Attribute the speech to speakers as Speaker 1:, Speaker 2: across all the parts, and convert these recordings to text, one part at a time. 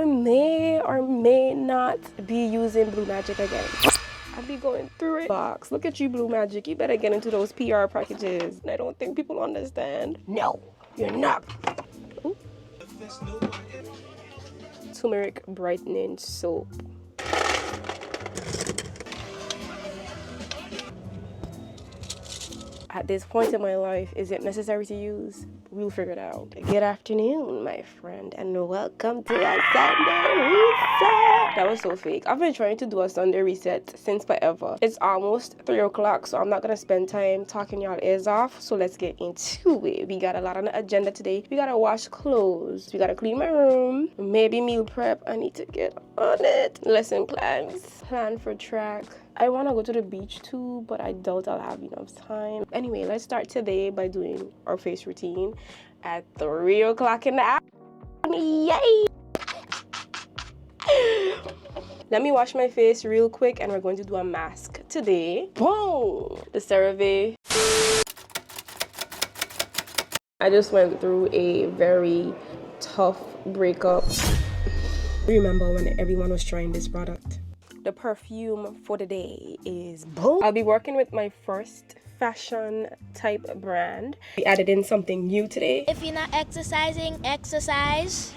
Speaker 1: may or may not be using Blue Magic again. I'll be going through it. Box, look at you, Blue Magic. You better get into those PR packages. And I don't think people understand. No, you're not. Ooh. Turmeric brightening soap. At this point in my life, is it necessary to use? We'll figure it out. Good afternoon, my friend, and welcome to a Sunday reset. That was so fake. I've been trying to do a Sunday reset since forever. It's almost 3 o'clock, so I'm not gonna spend time talking y'all ears off. So let's get into it. We got a lot on the agenda today. We gotta wash clothes. We gotta clean my room. Maybe meal prep. I need to get on it. Lesson plans. Plan for track. I want to go to the beach too, but I doubt I'll have enough time. Anyway, let's start today by doing our face routine at 3 o'clock in the afternoon. Yay! Let me wash my face real quick and we're going to do a mask today. Boom! The CeraVe. I just went through a very tough breakup. Remember when everyone was trying this product? The perfume for the day is Boom. I'll be working with my first fashion type brand. We added in something new today.
Speaker 2: If you're not exercising, exercise.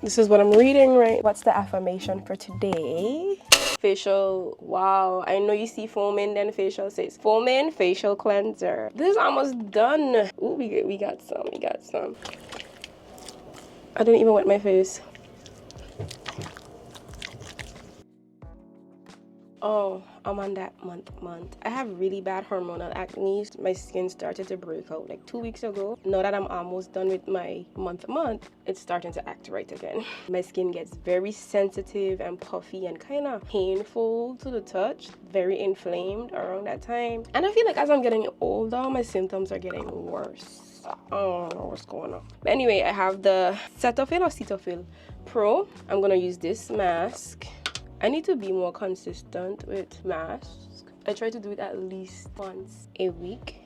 Speaker 1: This is what I'm reading, right? What's the affirmation for today? Facial, wow. I know you see foaming, then facial says foaming facial cleanser. This is almost done. Ooh, we got some. I didn't even wet my face. Oh, I'm on that month. I have really bad hormonal acne. My skin started to break out like 2 weeks ago. Now that I'm almost done with my month, it's starting to act right again. My skin gets very sensitive and puffy and kind of painful to the touch. Very inflamed around that time. And I feel like as I'm getting older, my symptoms are getting worse. I don't know what's going on. But anyway, I have the Cetaphil or Cetaphil Pro. I'm gonna use this mask. I need to be more consistent with masks. I try to do it at least once a week.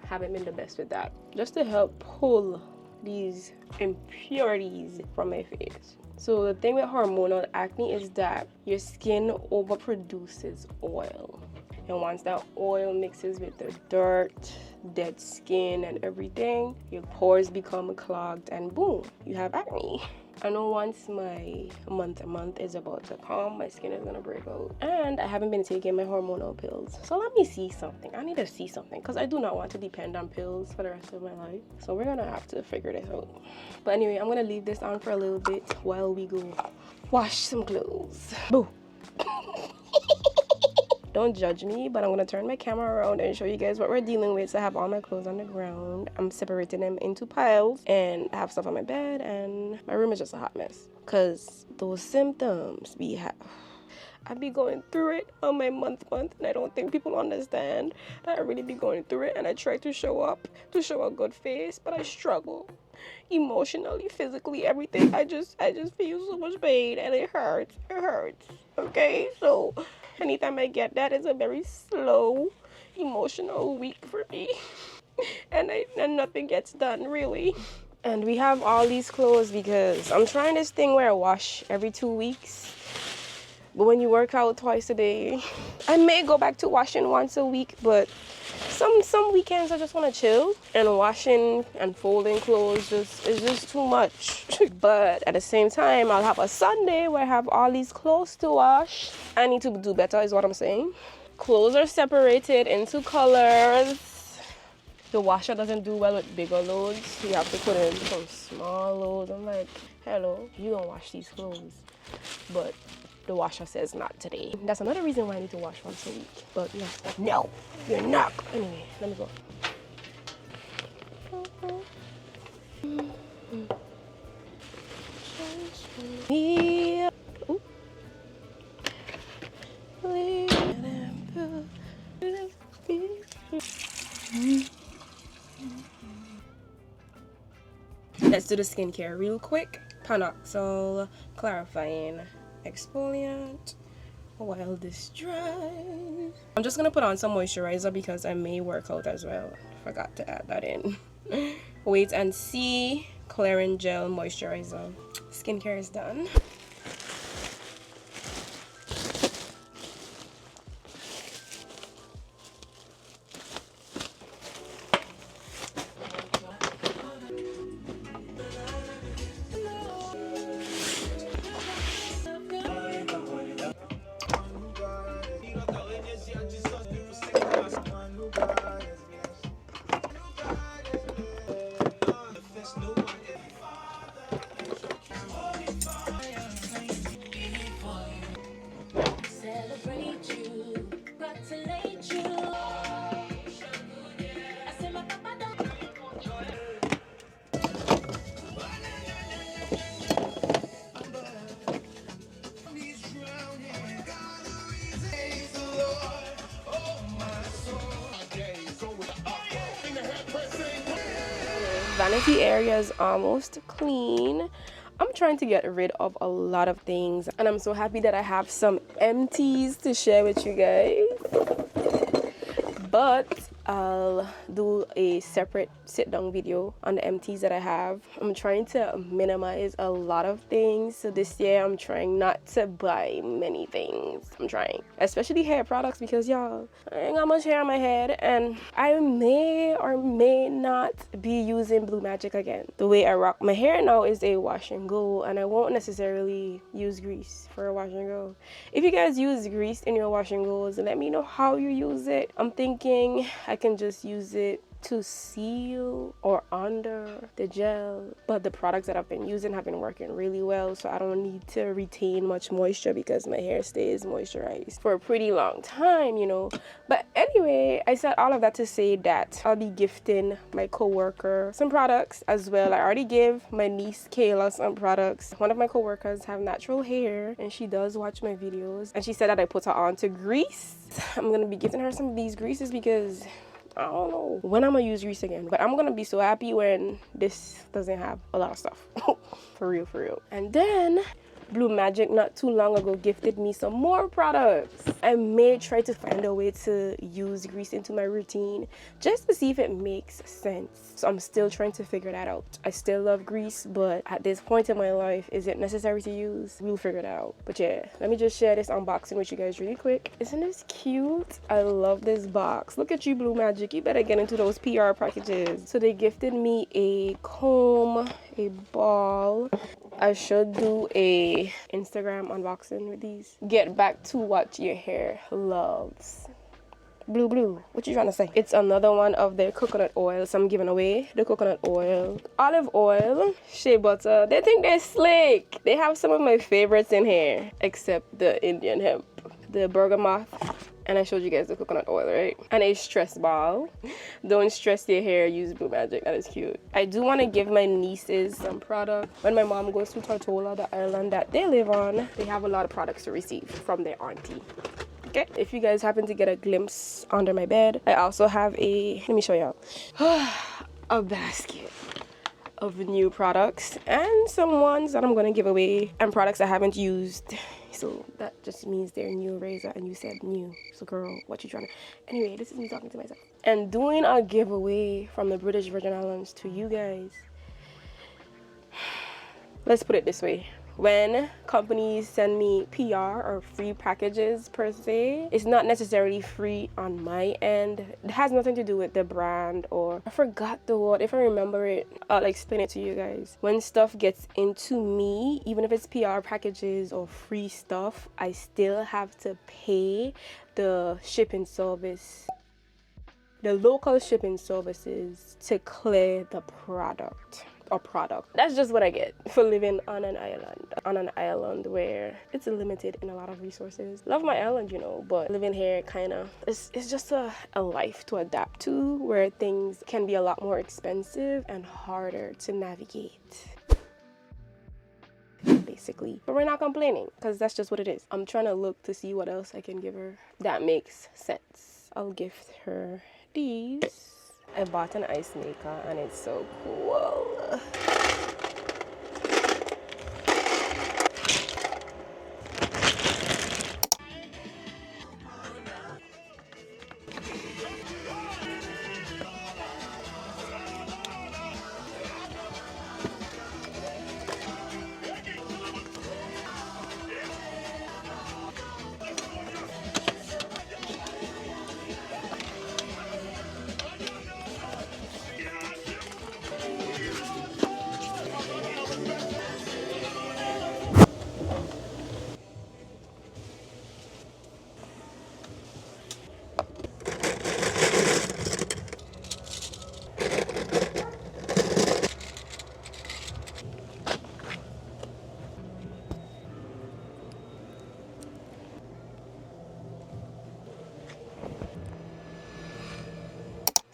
Speaker 1: Haven't been the best with that. Just to help pull these impurities from my face. So the thing with hormonal acne is that your skin overproduces oil. And once that oil mixes with the dirt, dead skin and everything, your pores become clogged and boom, you have acne. I know once my month is about to come, my skin is gonna break out. And I haven't been taking my hormonal pills. So let me see something. I need to see something because I do not want to depend on pills for the rest of my life. So we're gonna have to figure this out. But anyway, I'm gonna leave this on for a little bit while we go wash some clothes. Boo! Don't judge me, but I'm gonna turn my camera around and show you guys what we're dealing with. So I have all my clothes on the ground. I'm separating them into piles and I have stuff on my bed and my room is just a hot mess. Cause those symptoms we have, I be going through it on my month and I don't think people understand that I really be going through it, and I try to show up, to show a good face, but I struggle. Emotionally, physically, everything. I just feel so much pain and it hurts. Okay, so anytime I get that, it's a very slow emotional week for me. and nothing gets done really. And we have all these clothes because I'm trying this thing where I wash every 2 weeks. But when you work out twice a day, I may go back to washing once a week, but some weekends I just want to chill, and washing and folding clothes is just too much. But at the same time, I'll have a Sunday where I have all these clothes to wash. I need to do better is what I'm saying. Clothes are separated into colors. The washer doesn't do well with bigger loads. You have to put in some small loads. I'm like, hello, you don't wash these clothes. But the washer says not today. That's another reason why I need to wash once a week. But no, you're not. Anyway, let me go. Yeah. Ooh. Let's do the skincare real quick. PanOxyl clarifying exfoliant while this dries. I'm just gonna put on some moisturizer because I may work out as well. Forgot to add that in. Wait and see. Clearing Gel Moisturizer. Skincare is done. Vanity area is almost clean. I'm trying to get rid of a lot of things, and I'm so happy that I have some empties to share with you guys. But I'll do a separate sit-down video on the empties that I have. I'm trying to minimize a lot of things. So this year I'm trying not to buy many things. I'm trying, especially hair products, because y'all, I ain't got much hair on my head, and I may or may not be using Blue Magic again. The way I rock my hair now is a wash and go, and I won't necessarily use grease for a wash and go. If you guys use grease in your wash and goes, let me know how you use it. I'm thinking I can just use it to seal or under the gel, but the products that I've been using have been working really well, so I don't need to retain much moisture because my hair stays moisturized for a pretty long time, you know. But anyway, I said all of that to say that I'll be gifting my co-worker some products as well. I already gave my niece Kayla some products. One of my co-workers have natural hair, and she does watch my videos, and she said that I put her on to grease. I'm gonna be giving her some of these greases because I don't know when I'm gonna use grease again, but I'm gonna be so happy when this doesn't have a lot of stuff. For real, for real. And then Blue Magic not too long ago gifted me some more products. I may try to find a way to use grease into my routine just to see if it makes sense. So I'm still trying to figure that out. I still love grease, but at this point in my life, is it necessary to use? We'll figure that out. But yeah, let me just share this unboxing with you guys really quick. Isn't this cute? I love this box. Look at you, Blue Magic. You better get into those PR packages. So they gifted me a comb, a ball. I should do a Instagram unboxing with these. Get back to what your hair loves. Blue, what you trying to say? It's another one of their coconut oil, so I'm giving away the coconut oil. Olive oil, shea butter. They think they're slick. They have some of my favorites in here, except the Indian hemp, the bergamot, and I showed you guys the coconut oil, right? And a stress ball. Don't stress your hair, use Blue Magic. That is cute. I do want to give my nieces some product. When my mom goes to Tortola, the island that they live on, they have a lot of products to receive from their auntie. Okay, if you guys happen to get a glimpse under my bed, I also have a, let me show y'all, a basket of new products and some ones that I'm gonna give away, and products I haven't used. So that just means they're new, Razor, and you said new. So girl, what you trying to... Anyway, this is me talking to myself. And doing a giveaway from the British Virgin Islands to you guys. Let's put it this way. When companies send me PR or free packages per se, it's not necessarily free on my end. It has nothing to do with the brand, or I forgot the word. If I remember it, I'll explain it to you guys. When stuff gets into me, even if it's PR packages or free stuff, I still have to pay the shipping service, the local shipping services, to clear the product. That's just what I get for living on an island where it's limited in a lot of resources. Love my island, you know, but living here kind of, it's just a life to adapt to, where things can be a lot more expensive and harder to navigate, basically. But we're not complaining, because that's just what it is. I'm trying to look to see what else I can give her that makes sense. I'll gift her these. I bought an ice maker and it's so cool.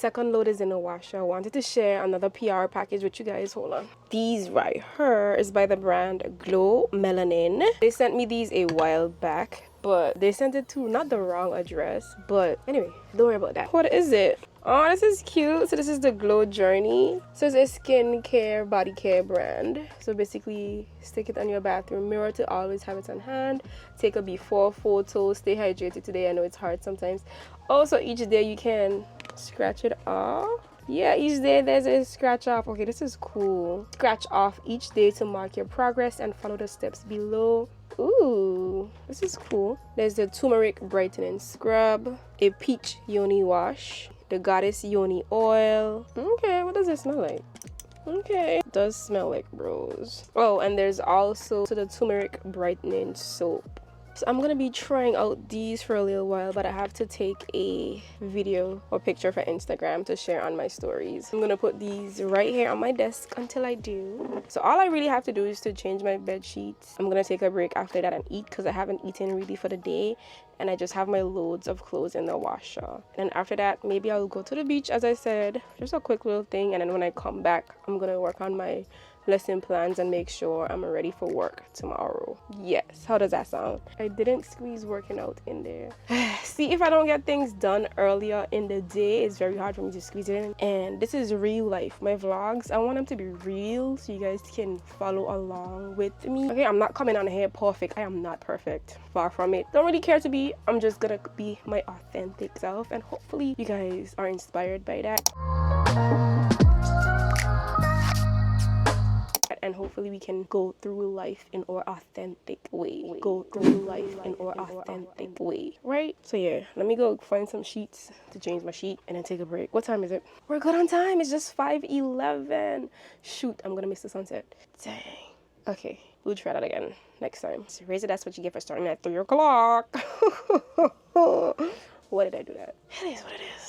Speaker 1: second load is in the washer. I wanted to share another PR package with you guys. Hold on. These right here is by the brand Glow Melanin. They sent me these a while back, but they sent it to not the wrong address. But anyway, don't worry about that. What is it? Oh, this is cute. So this is the Glow Journey. So it's a skincare, body care brand. So basically, stick it on your bathroom mirror to always have it on hand. Take a before photo. Stay hydrated today. I know it's hard sometimes. Also, each day you can scratch it off. Yeah, each day there's a scratch off. Okay, this is cool. Scratch off each day to mark your progress and follow the steps below. Ooh, this is cool. There's the turmeric brightening scrub, a peach yoni wash, the goddess yoni oil. Okay, what does it smell like? Okay, it does smell like rose. Oh, and there's also the turmeric brightening soap. So I'm gonna be trying out these for a little while, but I have to take a video or picture for Instagram to share on my stories. I'm gonna put these right here on my desk until I do. So all I really have to do is to change my bed sheets. I'm gonna take a break after that and eat because I haven't eaten really for the day, and I just have my loads of clothes in the washer. And after that, maybe I'll go to the beach, as I said, just a quick little thing. And then when I come back, I'm gonna work on my lesson plans and make sure I'm ready for work tomorrow. Yes, how does that sound? I didn't squeeze working out in there. See, if I don't get things done earlier in the day, it's very hard for me to squeeze it in. And this is real life. My vlogs, I want them to be real so you guys can follow along with me. Okay, I'm not coming on here perfect. I am not perfect, far from it. Don't really care to be. I'm just gonna be my authentic self, and hopefully you guys are inspired by that. And hopefully we can go through life in our authentic way. Go through life in our authentic way, right? So yeah, let me go find some sheets to change my sheet and then take a break. What time is it? We're good on time. It's just 5:11. Shoot, I'm gonna miss the sunset. Dang. Okay, we'll try that again next time. So Razor, that's what you get for starting at 3 o'clock. What did I do that? It is what it is.